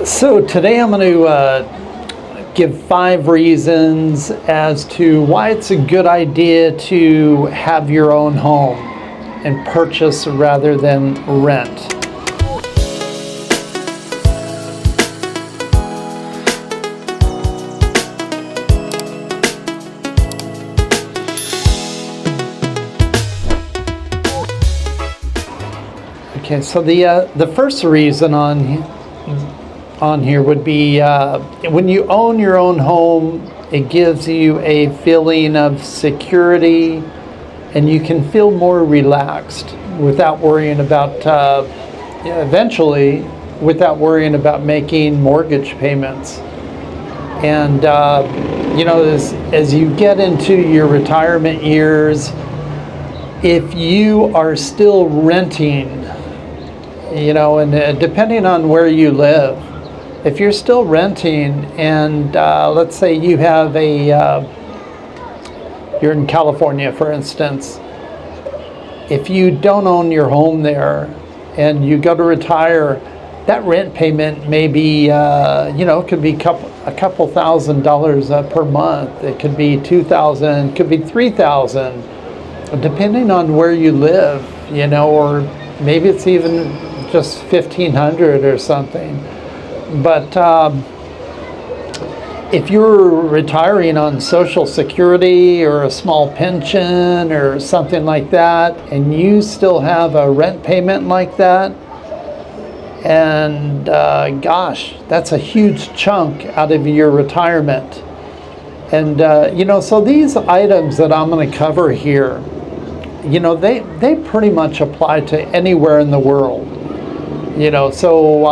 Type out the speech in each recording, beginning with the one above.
So today I'm going to give 5 reasons as to why it's a good idea to have your own home and purchase rather than rent. Okay, so the first reason on here would be when you own your own home, it gives you a feeling of security, and you can feel more relaxed without worrying about eventually without worrying about making mortgage payments. And as you get into your retirement years, if you are still renting, and depending on where you live, if you're still renting and let's say you have you're in California, for instance, if you don't own your home there and you go to retire, that rent payment may be, it could be a couple $1,000s per month. It could be $2,000, it could be $3,000, depending on where you live, or maybe it's even just $1,500 or something. But if you're retiring on Social Security or a small pension or something like that, and you still have a rent payment like that, and gosh, that's a huge chunk out of your retirement. And so these items that I'm going to cover here, they pretty much apply to anywhere in the world. So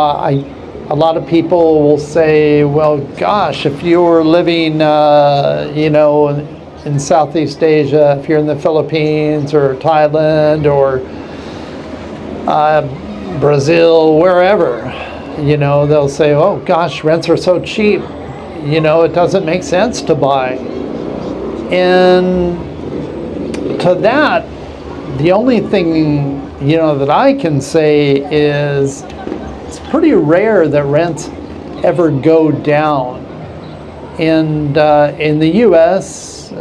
a lot of people will say, well, gosh, if you're living, in Southeast Asia, if you're in the Philippines or Thailand or Brazil, wherever, they'll say, oh, gosh, rents are so cheap, it doesn't make sense to buy. And to that, the only thing, that I can say is it's pretty rare that rents ever go down. And in the U.S.,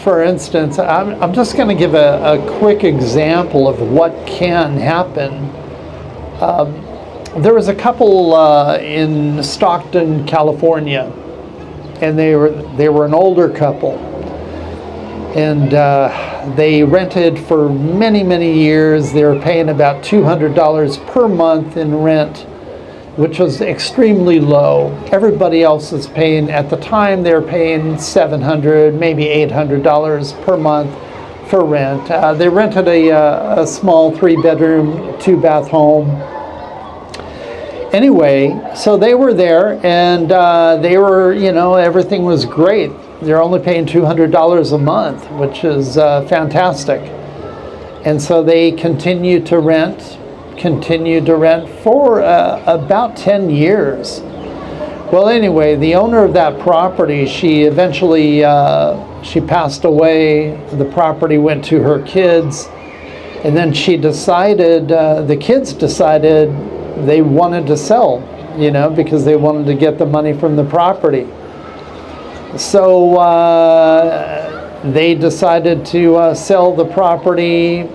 for instance, I'm just going to give a quick example of what can happen. There was a couple in Stockton, California, and they were an older couple. And they rented for many, many years. They were paying about $200 per month in rent, which was extremely low. Everybody else is paying, at the time, they were paying $700, maybe $800 per month for rent. They rented a small 3-bedroom, 2-bath home. Anyway, so they were there, and they were, everything was great. They're only paying $200 a month, which is fantastic. And so they continued to rent for about 10 years. Well, anyway, the owner of that property, she eventually, she passed away. The property went to her kids. And then she decided, the kids decided they wanted to sell, because they wanted to get the money from the property. So they decided to sell the property,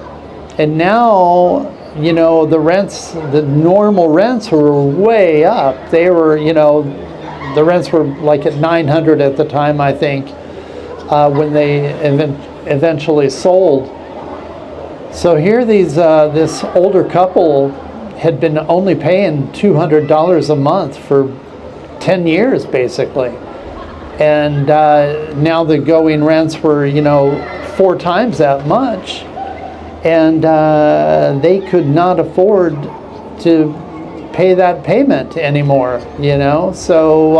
and now, the normal rents were way up. They were, the rents were like at $900 at the time, I think, when they eventually sold. So here this older couple had been only paying $200 a month for 10 years, basically. And now the going rents were, 4 times that much. And they could not afford to pay that payment anymore, So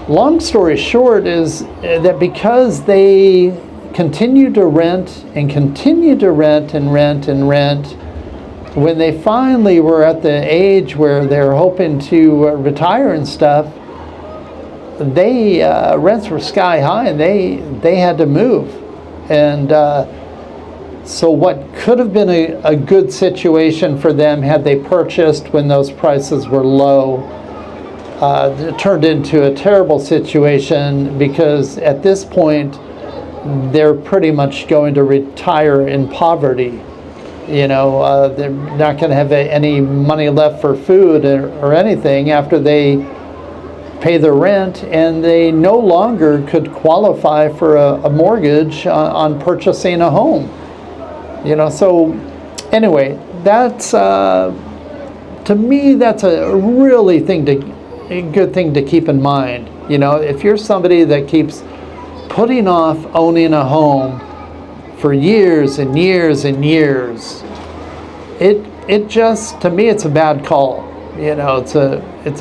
long story short is that because they continued to rent and continued to rent and rent and rent, when they finally were at the age where they're hoping to retire and stuff, they rents were sky high, and they had to move. And so what could have been a good situation for them had they purchased when those prices were low it turned into a terrible situation because at this point they're pretty much going to retire in poverty. They're not going to have any money left for food or anything after they pay their rent, and they no longer could qualify for a mortgage on purchasing a home. So anyway, that's to me, that's a really good thing to keep in mind. If you're somebody that keeps putting off owning a home for years and years and years, it just, to me, it's a bad call. It's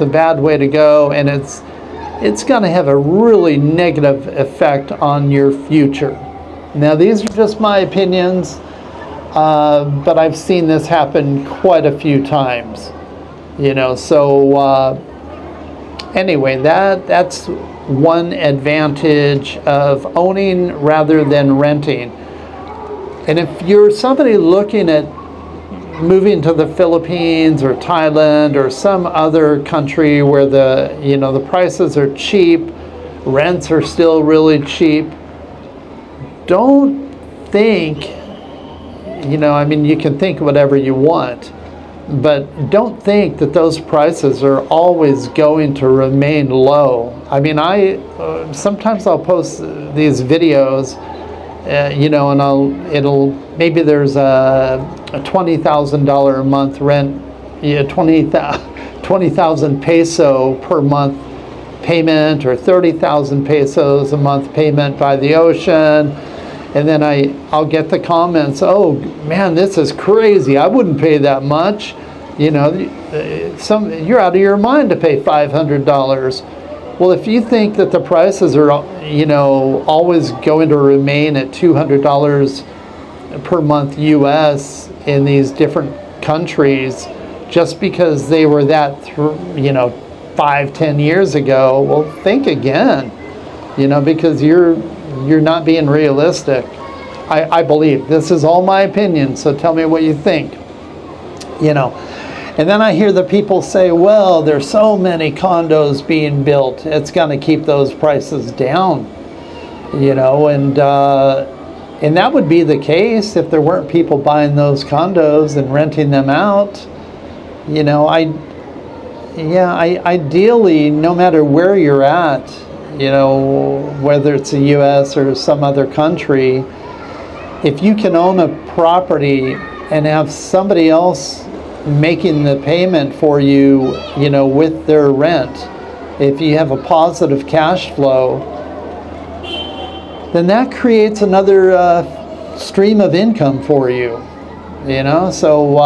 a bad way to go, and it's going to have a really negative effect on your future. Now, these are just my opinions, but I've seen this happen quite a few times. So anyway, that's one advantage of owning rather than renting. And if you're somebody looking at moving to the Philippines or Thailand or some other country where the prices are cheap, rents are still really cheap, don't think, you can think whatever you want, but don't think that those prices are always going to remain low. Sometimes I'll post these videos, and maybe there's a $20,000 a month rent, 20,000 peso per month payment, or 30,000 pesos a month payment by the ocean. And then I'll get the comments, oh man, this is crazy, I wouldn't pay that much. You're out of your mind to pay $500. Well, if you think that the prices are, always going to remain at $200 per month US in these different countries, just because they were that, 5-10 years ago, well, think again, because you're not being realistic. I believe. This is all my opinion, so tell me what you think. And then I hear the people say, well, there's so many condos being built, it's going to keep those prices down. And that would be the case if there weren't people buying those condos and renting them out. Ideally, no matter where you're at, whether it's the U.S. or some other country, if you can own a property and have somebody else making the payment for you, with their rent, if you have a positive cash flow, then that creates another stream of income for you. So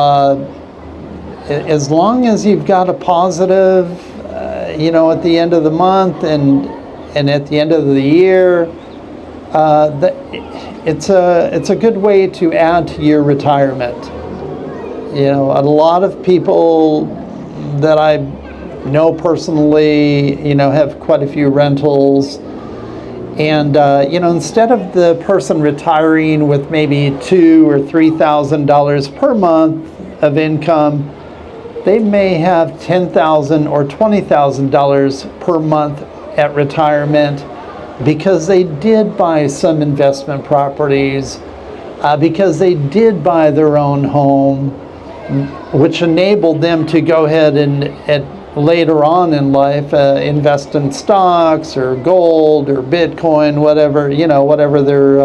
as long as you've got a positive, at the end of the month and at the end of the year, it's a good way to add to your retirement. A lot of people that I know personally, have quite a few rentals, and instead of the person retiring with maybe $2,000 or $3,000 per month of income, they may have $10,000 or $20,000 per month at retirement because they did buy some investment properties, because they did buy their own home, which enabled them to go ahead and later on in life invest in stocks or gold or Bitcoin, whatever their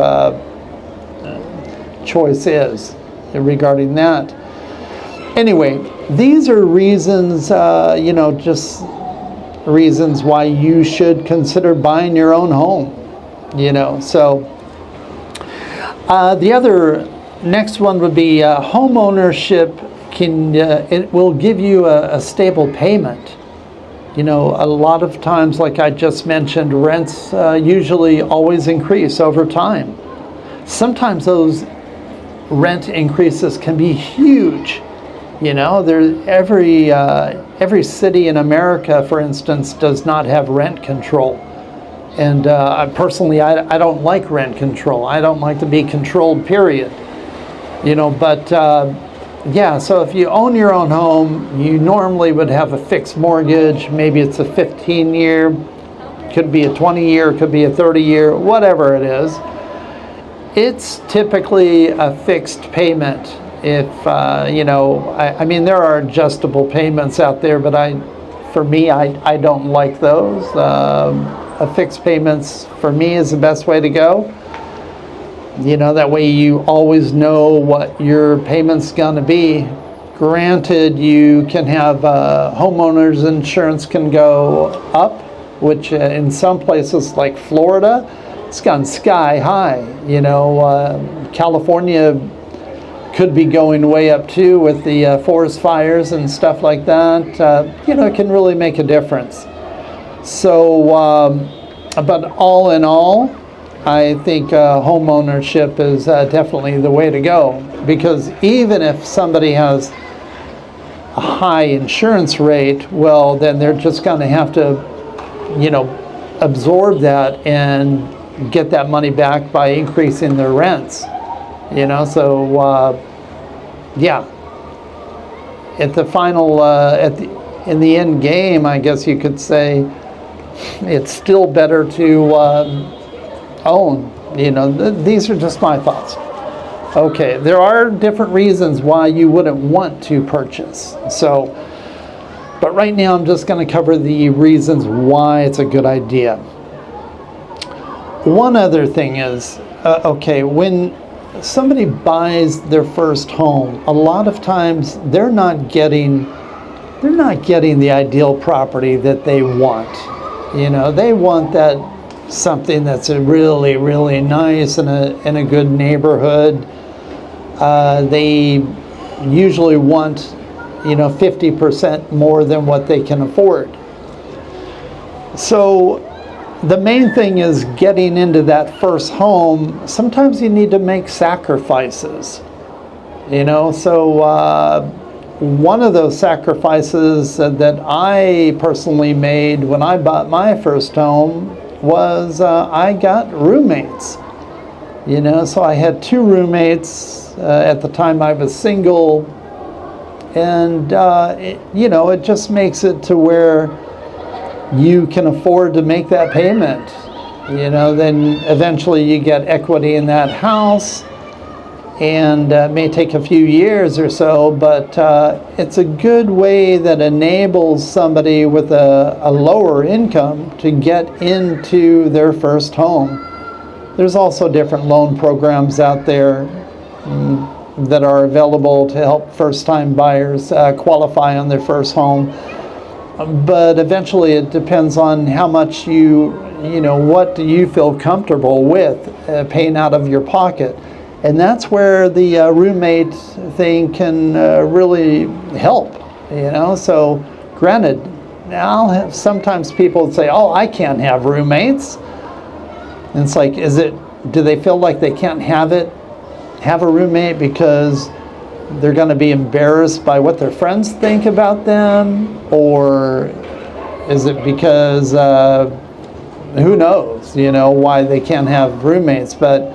choice is regarding that. Anyway, these are reasons, just reasons why you should consider buying your own home. So the other next one would be home ownership. It will give you a stable payment. A lot of times, like I just mentioned, rents usually always increase over time. Sometimes those rent increases can be huge. Every city in America, for instance, does not have rent control. And personally, I don't like rent control. I don't like to be controlled, period. But Yeah, so if you own your own home, you normally would have a fixed mortgage. Maybe it's a 15-year, could be a 20-year, could be a 30-year, whatever it is. It's typically a fixed payment. If, I mean, there are adjustable payments out there, but for me, I don't like those. A fixed payments, for me, is the best way to go. That way you always know what your payment's going to be. Granted, you can have homeowners insurance can go up, which in some places like Florida, it's gone sky high. California could be going way up too with the forest fires and stuff like that. It can really make a difference. So, but all in all, I think home ownership is definitely the way to go, because even if somebody has a high insurance rate, well, then they're just going to have to, absorb that and get that money back by increasing their rents. So yeah. At the final, in the end game, I guess you could say, it's still better to own. These are just my thoughts. Okay, there are different reasons why you wouldn't want to purchase. But right now I'm just going to cover the reasons why it's a good idea. One other thing is, when somebody buys their first home, a lot of times they're not getting the ideal property that they want. They want that something that's a really, really nice in a good neighborhood. They usually want 50% more than what they can afford. So the main thing is getting into that first home. Sometimes you need to make sacrifices. So one of those sacrifices that I personally made when I bought my first home was I got roommates. So I had 2 roommates. At the time I was single, and it just makes it to where you can afford to make that payment. Then eventually you get equity in that house, and it may take a few years or so, but it's a good way that enables somebody with a lower income to get into their first home. There's also different loan programs out there that are available to help first-time buyers qualify on their first home. But eventually it depends on how much what do you feel comfortable with paying out of your pocket. And that's where the roommate thing can really help, So granted, now sometimes people say, oh, I can't have roommates. And it's like, do they feel like they can't have a roommate because they're going to be embarrassed by what their friends think about them? Or is it because, who knows, why they can't have roommates? But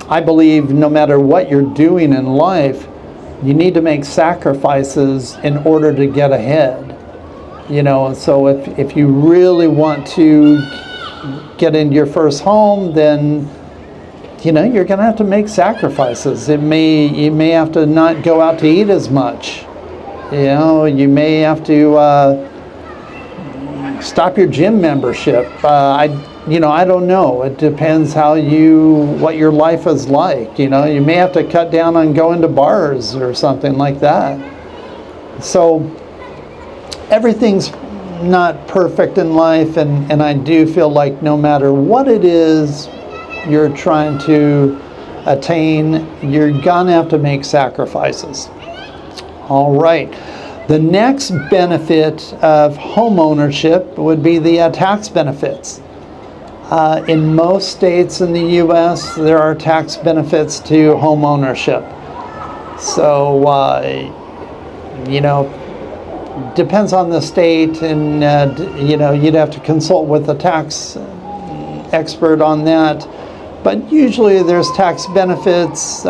I believe no matter what you're doing in life, you need to make sacrifices in order to get ahead. So if you really want to get into your first home, then you're going to have to make sacrifices. You may have to not go out to eat as much. You may have to stop your gym membership. I don't know. It depends what your life is like. You may have to cut down on going to bars or something like that. So everything's not perfect in life, and I do feel like no matter what it is you're trying to attain, you're gonna have to make sacrifices. All right. The next benefit of home ownership would be the tax benefits. In most states in the U.S., there are tax benefits to home ownership. So, depends on the state, and you'd have to consult with a tax expert on that. But usually there's tax benefits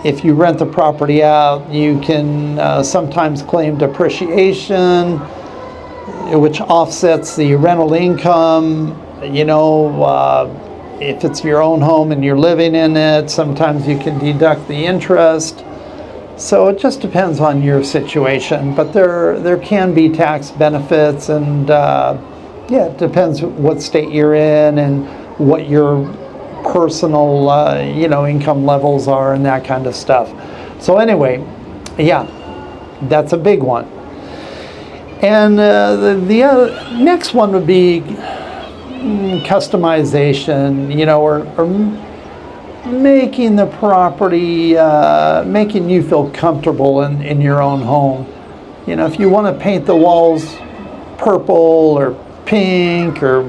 if you rent the property out, you can sometimes claim depreciation, which offsets the rental income. You know, if it's your own home and you're living in it, sometimes you can deduct the interest. So it just depends on your situation, but there can be tax benefits, and yeah, it depends what state you're in and what your personal you know, income levels are and that kind of stuff. So anyway, yeah, that's a big one. And the next one would be customization, you know, or making the property, making you feel comfortable in your own home. You know, if you want to paint the walls purple or pink or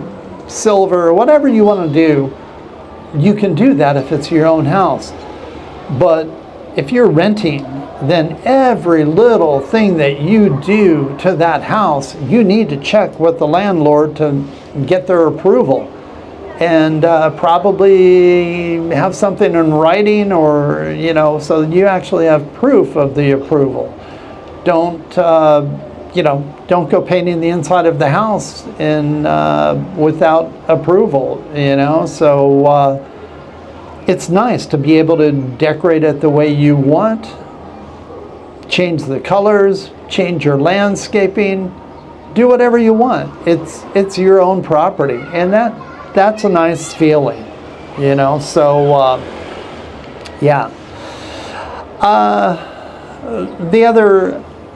silver, whatever you want to do, you can do that if it's your own house. But if you're renting, then every little thing that you do to that house, you need to check with the landlord to get their approval. And probably have something in writing, or, you know, so you actually have proof of the approval. Don't, you know, don't go painting the inside of the house without approval, you know. So it's nice to be able to decorate it the way you want, change the colors, change your landscaping, do whatever you want. It's your own property, and that's a nice feeling, you know. So yeah.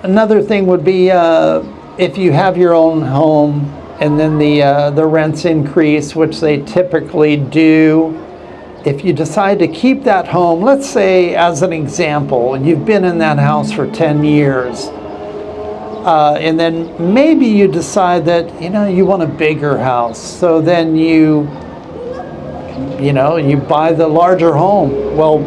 Another thing would be if you have your own home and then the rents increase, which they typically do. If you decide to keep that home, let's say as an example, you've been in that house for 10 years, and then maybe you decide that, you know, you want a bigger house. So then you buy the larger home. Well,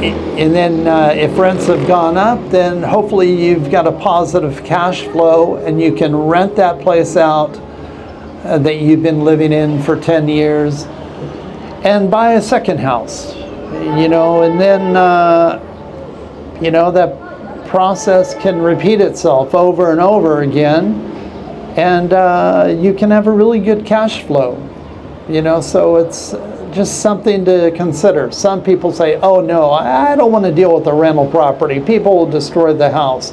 and then if rents have gone up, then hopefully you've got a positive cash flow and you can rent that place out that you've been living in for 10 years and buy a second house, you know, and then, you know, that process can repeat itself over and over again, and you can have a really good cash flow, you know. So it's just something to consider. Some people say, oh no, I don't want to deal with a rental property, people will destroy the house.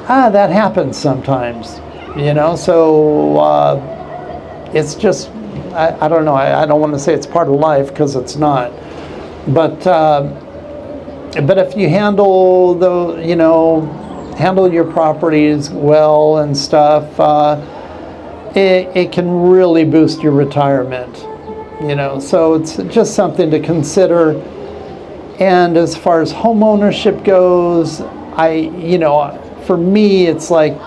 That happens sometimes, you know. So it's just, I don't know, I don't want to say it's part of life, because it's not. But if you handle handle your properties well and stuff, it can really boost your retirement, you know. So it's just something to consider. And as far as home ownership goes, for me, it's like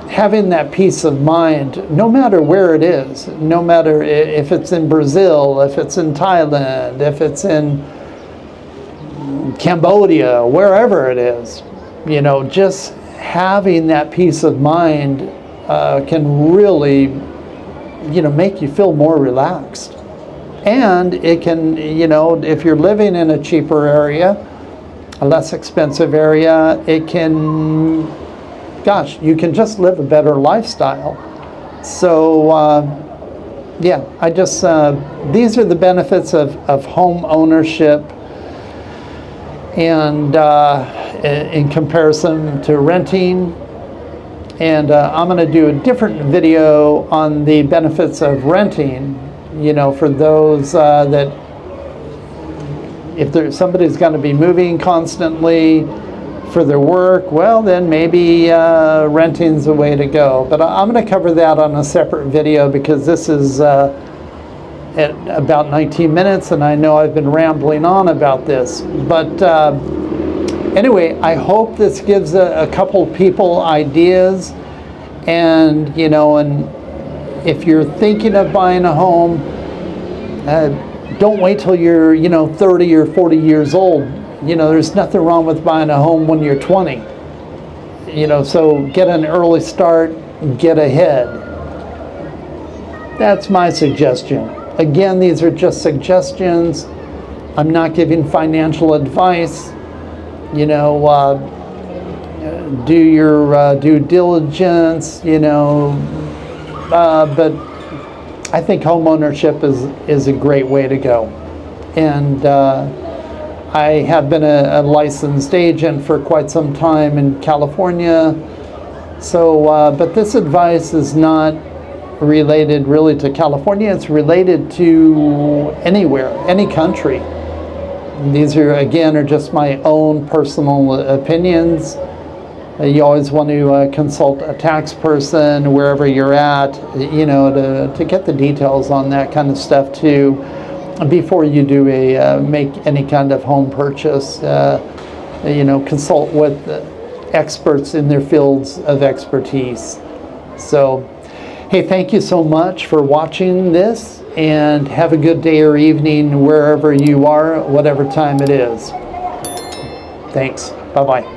having that peace of mind, no matter where it is, no matter if it's in Brazil, if it's in Thailand, if it's in Cambodia, wherever it is, you know, just having that peace of mind can really, you know, make you feel more relaxed. And it can, you know, if you're living in a cheaper area, a less expensive area, it can, gosh, you can just live a better lifestyle. So yeah, I just, these are the benefits of home ownership, and in comparison to renting. And I'm going to do a different video on the benefits of renting, you know, for those that, if somebody's going to be moving constantly for their work, well, then maybe renting's the way to go. But I'm going to cover that on a separate video, because this is at about 19 minutes, and I know I've been rambling on about this. But anyway, I hope this gives a couple people ideas. And, you know, and if you're thinking of buying a home, don't wait till you're, you know, 30 or 40 years old. You know, there's nothing wrong with buying a home when you're 20. You know, so get an early start, get ahead. That's my suggestion. Again, these are just suggestions. I'm not giving financial advice. you know, do your due diligence, you know, but I think home ownership is a great way to go. And I have been a licensed agent for quite some time in California. So, but this advice is not related really to California. It's related to anywhere, any country. These are, again, are just my own personal opinions. You always want to consult a tax person wherever you're at, you know, to get the details on that kind of stuff too, before you do make any kind of home purchase. You know, consult with experts in their fields of expertise. So, hey, thank you so much for watching this, and have a good day or evening wherever you are, whatever time it is. Thanks. Bye-bye.